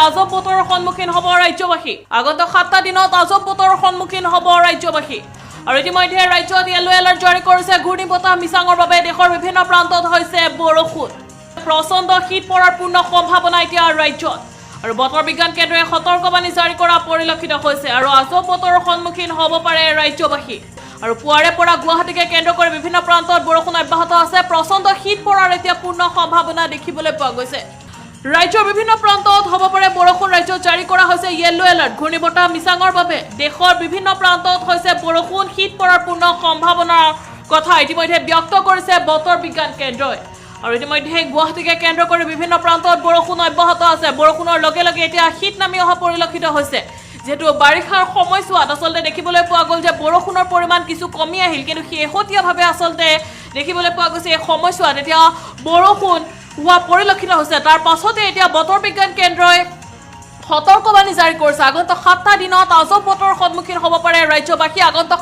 আজব বতৰৰ সন্মুখীন হ'ব ৰাজ্যবাসী আগন্তুক 7টা দিনত আজব বতৰৰ সন্মুখীন হ'ব ৰাজ্যবাসী আৰু ইতিমধ্যে ৰাজ্যত ইয়েলো এলাৰ্ট জাৰি কৰিছে ঘূৰ্ণীবতাহ মিছাঙৰ বাবে দেশৰ বিভিন্ন প্ৰান্তত হৈছে বৰষুণ প্ৰচণ্ড শীত পৰাৰ পূৰ্ণ সম্ভাৱনা এতিয়া ৰাজ্যত আৰু বতৰ বিজ্ঞান কেন্দ্ৰই সতৰ্কবাণী জাৰি কৰা পৰিলক্ষিত হৈছে আৰু আজব বতৰৰ সন্মুখীন হ'ব পাৰে ৰাজ্যবাসী আৰু পুৱাৰে পৰা গুৱাহাটীকে কেন্দ্ৰ কৰি বিভিন্ন প্ৰান্তত বৰষুণ অব্যাহত আছে প্ৰচণ্ড শীত পৰাৰ এতিয়া পূৰ্ণ সম্ভাৱনা দেখিবলৈ পোৱা গৈছে ৰাজ্যৰ বিভিন্ন প্ৰান্তত হ'ব পাৰে বৰষুণ ৰাজ্যত জাৰি কৰা হৈছে ইয়েলো এলাৰ্ট ঘূৰ্ণীবতাহ মিছাঙৰ বাবে দেশৰ বিভিন্ন প্ৰান্তত হৈছে বৰষুণ শীত পৰাৰ পূৰ্ণ সম্ভাৱনাৰ কথা ইতিমধ্যে ব্যক্ত কৰিছে বতৰ বিজ্ঞান কেন্দ্ৰই আৰু ইতিমধ্যে গুৱাহাটীকে কেন্দ্ৰ কৰি বিভিন্ন প্ৰান্তত বৰষুণ অব্যাহত আছে বৰষুণৰ লগে লগে এতিয়া শীত নামি অহা পৰিলক্ষিত হৈছে যেহেতু বাৰিষাৰ সময়ছোৱাত আচলতে দেখিবলৈ পোৱা গ'ল যে বৰষুণৰ পৰিমাণ কিছু কমি আহিল কিন্তু শেহতীয়াভাৱে আচলতে দেখিবলৈ পোৱা গৈছে এই সময়ছোৱাত এতিয়া বৰষুণ হোৱা পৰিলক্ষিত হৈছে তাৰ পাছতে এতিয়া বতৰ বিজ্ঞান কেন্দ্ৰই সতৰ্কবাণী জাৰি কৰিছে আগন্তুক 7টা দিনত আজব বতৰৰ সন্মুখীন হ'ব পাৰে ৰাজ্যবাসী আগন্তুক